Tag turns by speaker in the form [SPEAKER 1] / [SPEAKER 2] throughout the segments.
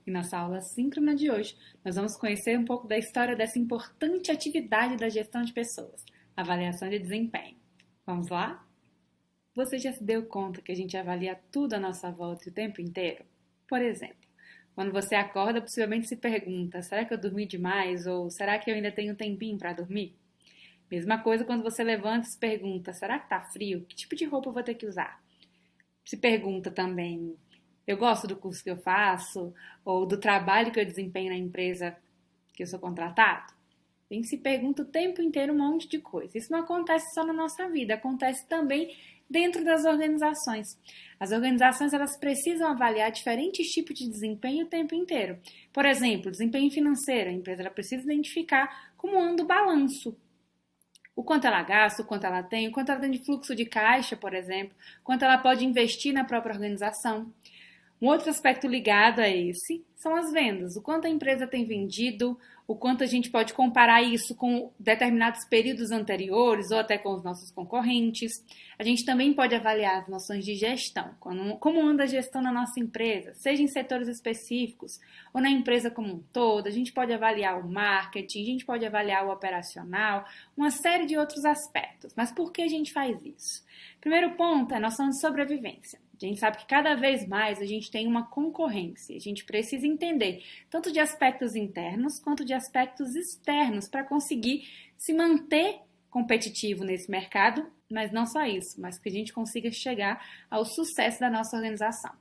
[SPEAKER 1] E nossa aula síncrona de hoje, nós vamos conhecer um pouco da história dessa importante atividade da gestão de pessoas, a avaliação de desempenho. Vamos lá? Você já se deu conta que a gente avalia tudo à nossa volta o tempo inteiro? Por exemplo, quando você acorda, possivelmente se pergunta: será que eu dormi demais? Ou será que eu ainda tenho um tempinho para dormir? Mesma coisa quando você levanta e se pergunta: será que tá frio? Que tipo de roupa eu vou ter que usar? Se pergunta também: eu gosto do curso que eu faço? Ou do trabalho que eu desempenho na empresa que eu sou contratado? A gente se pergunta o tempo inteiro um monte de coisa. Isso não acontece só na nossa vida, acontece também dentro das organizações. As organizações elas precisam avaliar diferentes tipos de desempenho o tempo inteiro. Por exemplo, desempenho financeiro. A empresa ela precisa identificar como anda o balanço. O quanto ela gasta, o quanto ela tem de fluxo de caixa, por exemplo, quanto ela pode investir na própria organização. Um outro aspecto ligado a esse são as vendas. O quanto a empresa tem vendido, o quanto a gente pode comparar isso com determinados períodos anteriores ou até com os nossos concorrentes. A gente também pode avaliar as noções de gestão, como anda a gestão na nossa empresa, seja em setores específicos ou na empresa como um todo. A gente pode avaliar o marketing, a gente pode avaliar o operacional, uma série de outros aspectos. Mas por que a gente faz isso? Primeiro ponto é a noção de sobrevivência. A gente sabe que cada vez mais a gente tem uma concorrência. A gente precisa entender tanto de aspectos internos quanto de aspectos externos para conseguir se manter competitivo nesse mercado, mas não só isso, mas que a gente consiga chegar ao sucesso da nossa organização.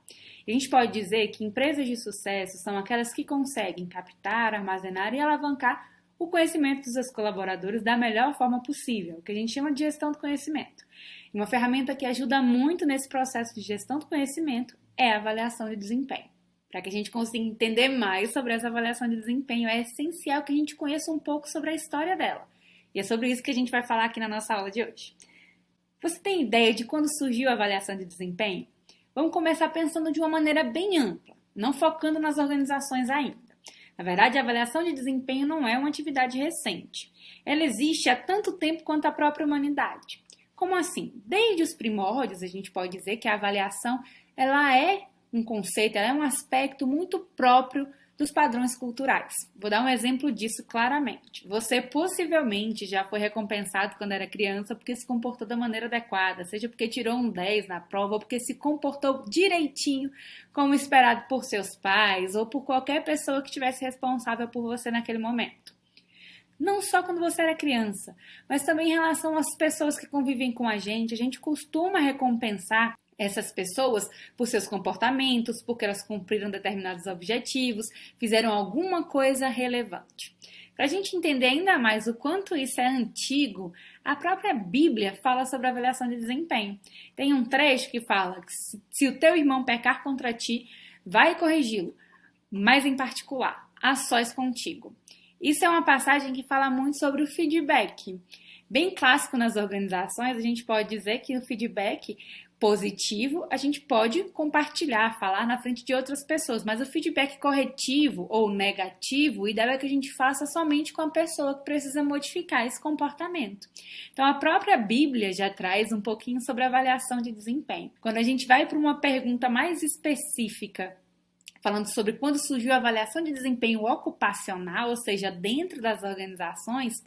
[SPEAKER 1] E a gente pode dizer que empresas de sucesso são aquelas que conseguem captar, armazenar e alavancar o conhecimento dos seus colaboradores da melhor forma possível, o que a gente chama de gestão do conhecimento. Uma ferramenta que ajuda muito nesse processo de gestão do conhecimento é a avaliação de desempenho. Para que a gente consiga entender mais sobre essa avaliação de desempenho, é essencial que a gente conheça um pouco sobre a história dela. E é sobre isso que a gente vai falar aqui na nossa aula de hoje. Você tem ideia de quando surgiu a avaliação de desempenho? Vamos começar pensando de uma maneira bem ampla, não focando nas organizações ainda. Na verdade, a avaliação de desempenho não é uma atividade recente. Ela existe há tanto tempo quanto a própria humanidade. Como assim? Desde os primórdios, a gente pode dizer que a avaliação ela é um conceito, ela é um aspecto muito próprio dos padrões culturais. Vou dar um exemplo disso claramente. Você possivelmente já foi recompensado quando era criança porque se comportou da maneira adequada, seja porque tirou um 10 na prova ou porque se comportou direitinho como esperado por seus pais ou por qualquer pessoa que estivesse responsável por você naquele momento. Não só quando você era criança, mas também em relação às pessoas que convivem com a gente costuma recompensar essas pessoas por seus comportamentos, porque elas cumpriram determinados objetivos, fizeram alguma coisa relevante. Para a gente entender ainda mais o quanto isso é antigo, a própria Bíblia fala sobre a avaliação de desempenho. Tem um trecho que fala que se o teu irmão pecar contra ti, vai corrigi-lo, mas em particular, a sós contigo. Isso é uma passagem que fala muito sobre o feedback. Bem clássico nas organizações, a gente pode dizer que o feedback positivo a gente pode compartilhar, falar na frente de outras pessoas, mas o feedback corretivo ou negativo, o ideal é que a gente faça somente com a pessoa que precisa modificar esse comportamento. Então, a própria Bíblia já traz um pouquinho sobre a avaliação de desempenho. Quando a gente vai para uma pergunta mais específica, falando sobre quando surgiu a avaliação de desempenho ocupacional, ou seja, dentro das organizações,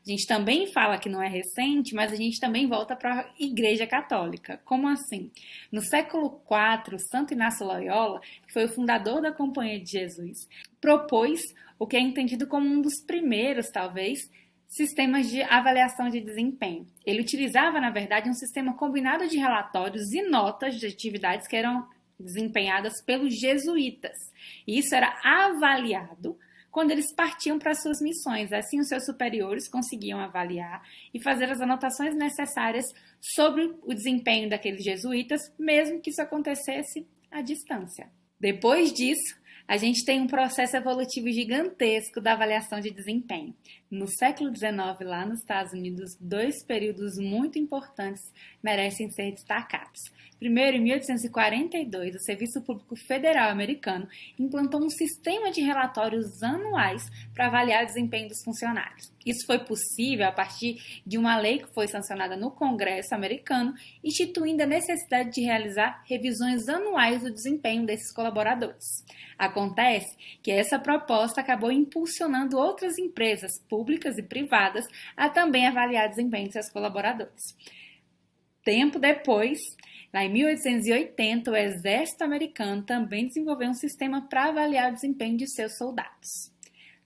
[SPEAKER 1] a gente também fala que não é recente, mas a gente também volta para a Igreja Católica. Como assim? No século IV, Santo Inácio Loyola, que foi o fundador da Companhia de Jesus, propôs o que é entendido como um dos primeiros, talvez, sistemas de avaliação de desempenho. Ele utilizava, na verdade, um sistema combinado de relatórios e notas de atividades que eram desempenhadas pelos jesuítas. E isso era avaliado quando eles partiam para suas missões. Assim, os seus superiores conseguiam avaliar e fazer as anotações necessárias sobre o desempenho daqueles jesuítas, mesmo que isso acontecesse à distância. Depois disso, a gente tem um processo evolutivo gigantesco da avaliação de desempenho. No século XIX, lá nos Estados Unidos, dois períodos muito importantes merecem ser destacados. Primeiro, em 1842, o Serviço Público Federal americano implantou um sistema de relatórios anuais para avaliar o desempenho dos funcionários. Isso foi possível a partir de uma lei que foi sancionada no Congresso americano, instituindo a necessidade de realizar revisões anuais do desempenho desses colaboradores. Acontece que essa proposta acabou impulsionando outras empresas públicas e privadas a também avaliar o desempenho de seus colaboradores. Tempo depois, lá em 1880, o exército americano também desenvolveu um sistema para avaliar o desempenho de seus soldados.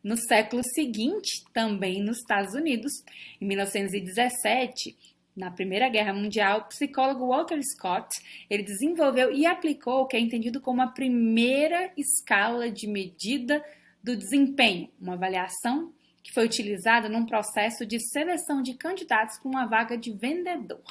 [SPEAKER 1] No século seguinte, também nos Estados Unidos, em 1917, na Primeira Guerra Mundial, o psicólogo Walter Scott, ele desenvolveu e aplicou o que é entendido como a primeira escala de medida do desempenho, uma avaliação que foi utilizada num processo de seleção de candidatos para uma vaga de vendedor.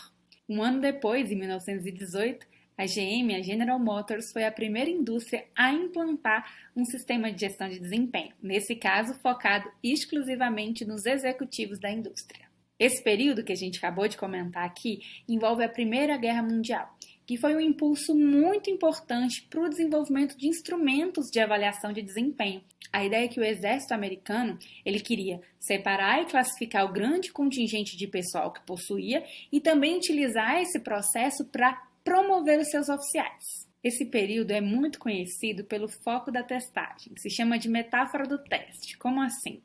[SPEAKER 1] Um ano depois, em 1918, a GM, a General Motors, foi a primeira indústria a implantar um sistema de gestão de desempenho, nesse caso focado exclusivamente nos executivos da indústria. Esse período que a gente acabou de comentar aqui envolve a Primeira Guerra Mundial, que foi um impulso muito importante para o desenvolvimento de instrumentos de avaliação de desempenho. A ideia é que o exército americano ele queria separar e classificar o grande contingente de pessoal que possuía e também utilizar esse processo para promover os seus oficiais. Esse período é muito conhecido pelo foco da testagem, se chama de metáfora do teste. Como assim?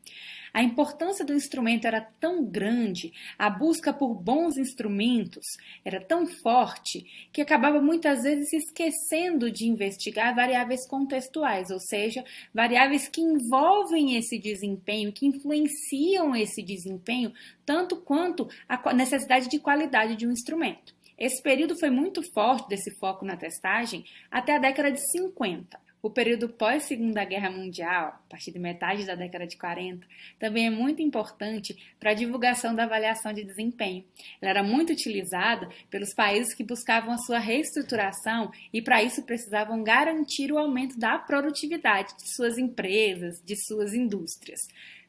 [SPEAKER 1] A importância do instrumento era tão grande, a busca por bons instrumentos era tão forte, que acabava muitas vezes se esquecendo de investigar variáveis contextuais, ou seja, variáveis que envolvem esse desempenho, que influenciam esse desempenho, tanto quanto a necessidade de qualidade de um instrumento. Esse período foi muito forte desse foco na testagem até a década de 50. O período pós-Segunda Guerra Mundial, a partir de metade da década de 40, também é muito importante para a divulgação da avaliação de desempenho. Ela era muito utilizada pelos países que buscavam a sua reestruturação e, para isso, precisavam garantir o aumento da produtividade de suas empresas, de suas indústrias.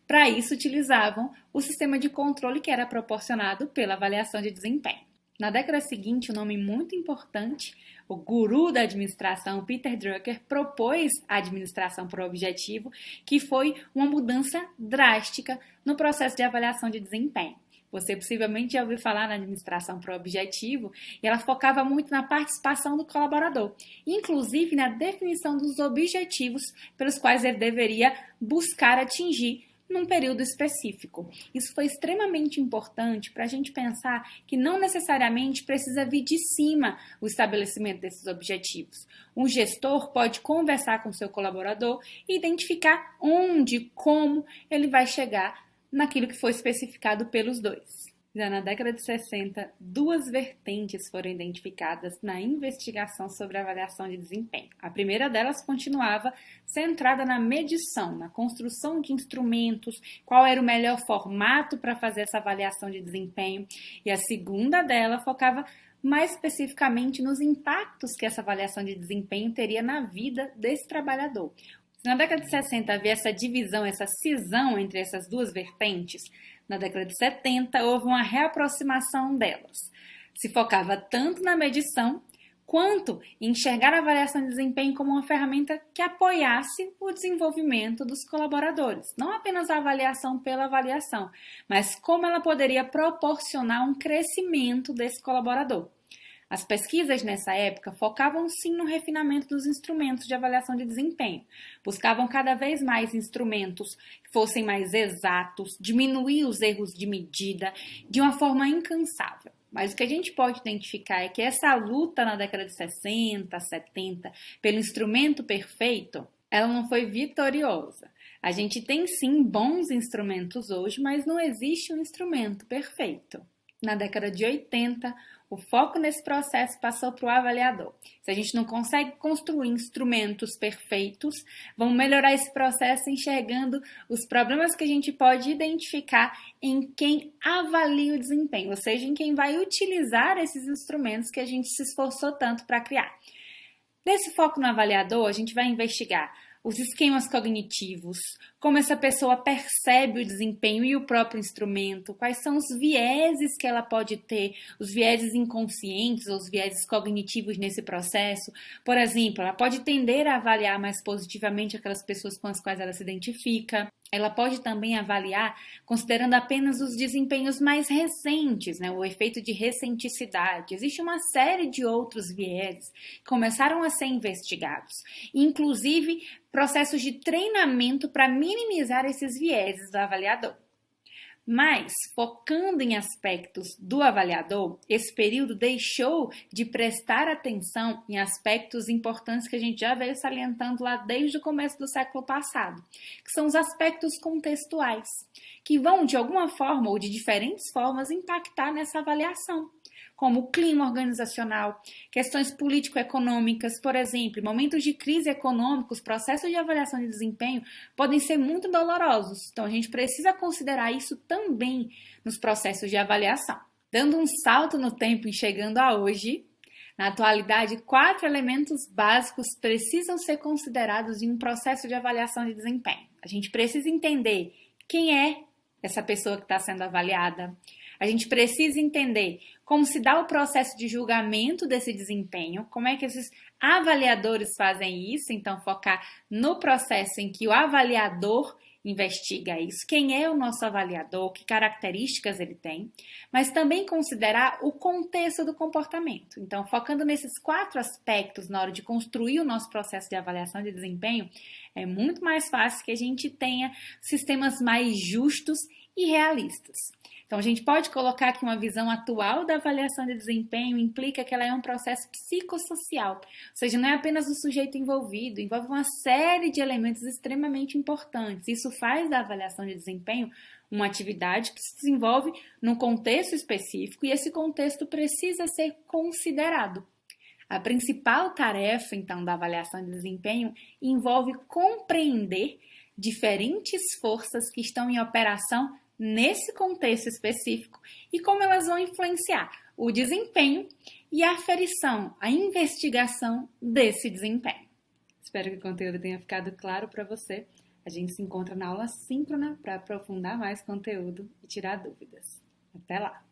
[SPEAKER 1] Para isso, utilizavam o sistema de controle que era proporcionado pela avaliação de desempenho. Na década seguinte, um nome muito importante, o guru da administração, Peter Drucker, propôs a administração por objetivo, que foi uma mudança drástica no processo de avaliação de desempenho. Você possivelmente já ouviu falar na administração por objetivo e ela focava muito na participação do colaborador, inclusive na definição dos objetivos pelos quais ele deveria buscar atingir num período específico. Isso foi extremamente importante para a gente pensar que não necessariamente precisa vir de cima o estabelecimento desses objetivos. Um gestor pode conversar com seu colaborador e identificar onde, como ele vai chegar naquilo que foi especificado pelos dois. Já na década de 60, duas vertentes foram identificadas na investigação sobre a avaliação de desempenho. A primeira delas continuava centrada na medição, na construção de instrumentos, qual era o melhor formato para fazer essa avaliação de desempenho. E a segunda dela focava mais especificamente nos impactos que essa avaliação de desempenho teria na vida desse trabalhador. Na década de 60 havia essa divisão, essa cisão entre essas duas vertentes. Na década de 70 houve uma reaproximação delas. Se focava tanto na medição quanto em enxergar a avaliação de desempenho como uma ferramenta que apoiasse o desenvolvimento dos colaboradores. Não apenas a avaliação pela avaliação, mas como ela poderia proporcionar um crescimento desse colaborador. As pesquisas nessa época focavam sim no refinamento dos instrumentos de avaliação de desempenho. Buscavam cada vez mais instrumentos que fossem mais exatos, diminuir os erros de medida de uma forma incansável. Mas o que a gente pode identificar é que essa luta na década de 60, 70, pelo instrumento perfeito, ela não foi vitoriosa. A gente tem sim bons instrumentos hoje, mas não existe um instrumento perfeito. Na década de 80, o foco nesse processo passou para o avaliador. Se a gente não consegue construir instrumentos perfeitos, vamos melhorar esse processo enxergando os problemas que a gente pode identificar em quem avalia o desempenho, ou seja, em quem vai utilizar esses instrumentos que a gente se esforçou tanto para criar. Nesse foco no avaliador, a gente vai investigar os esquemas cognitivos, como essa pessoa percebe o desempenho e o próprio instrumento, quais são os vieses que ela pode ter, os vieses inconscientes ou os vieses cognitivos nesse processo. Por exemplo, ela pode tender a avaliar mais positivamente aquelas pessoas com as quais ela se identifica. ela pode também avaliar considerando apenas os desempenhos mais recentes, né, o efeito de recenticidade. Existe uma série de outros vieses que começaram a ser investigados, inclusive processos de treinamento para minimizar esses vieses do avaliador. Mas, focando em aspectos do avaliador, esse período deixou de prestar atenção em aspectos importantes que a gente já veio salientando lá desde o começo do século passado, que são os aspectos contextuais, que vão, de alguma forma ou de diferentes formas, impactar nessa avaliação, como o clima organizacional, questões político-econômicas, por exemplo, em momentos de crise econômica, os processos de avaliação de desempenho podem ser muito dolorosos. Então, a gente precisa considerar isso também nos processos de avaliação. Dando um salto no tempo e chegando a hoje, na atualidade, 4 elementos básicos precisam ser considerados em um processo de avaliação de desempenho. A gente precisa entender quem é essa pessoa que está sendo avaliada. A gente precisa entender como se dá o processo de julgamento desse desempenho, como é que esses avaliadores fazem isso, então focar no processo em que o avaliador investiga isso, quem é o nosso avaliador, que características ele tem, mas também considerar o contexto do comportamento. Então, focando nesses 4 aspectos na hora de construir o nosso processo de avaliação de desempenho, é muito mais fácil que a gente tenha sistemas mais justos e realistas. Então, a gente pode colocar que uma visão atual da avaliação de desempenho implica que ela é um processo psicossocial, ou seja, não é apenas o sujeito envolvido, envolve uma série de elementos extremamente importantes. Isso faz da avaliação de desempenho uma atividade que se desenvolve num contexto específico e esse contexto precisa ser considerado. A principal tarefa, então, da avaliação de desempenho envolve compreender diferentes forças que estão em operação nesse contexto específico e como elas vão influenciar o desempenho e a aferição, a investigação desse desempenho. Espero que o conteúdo tenha ficado claro para você. A gente se encontra na aula síncrona para aprofundar mais conteúdo e tirar dúvidas. Até lá!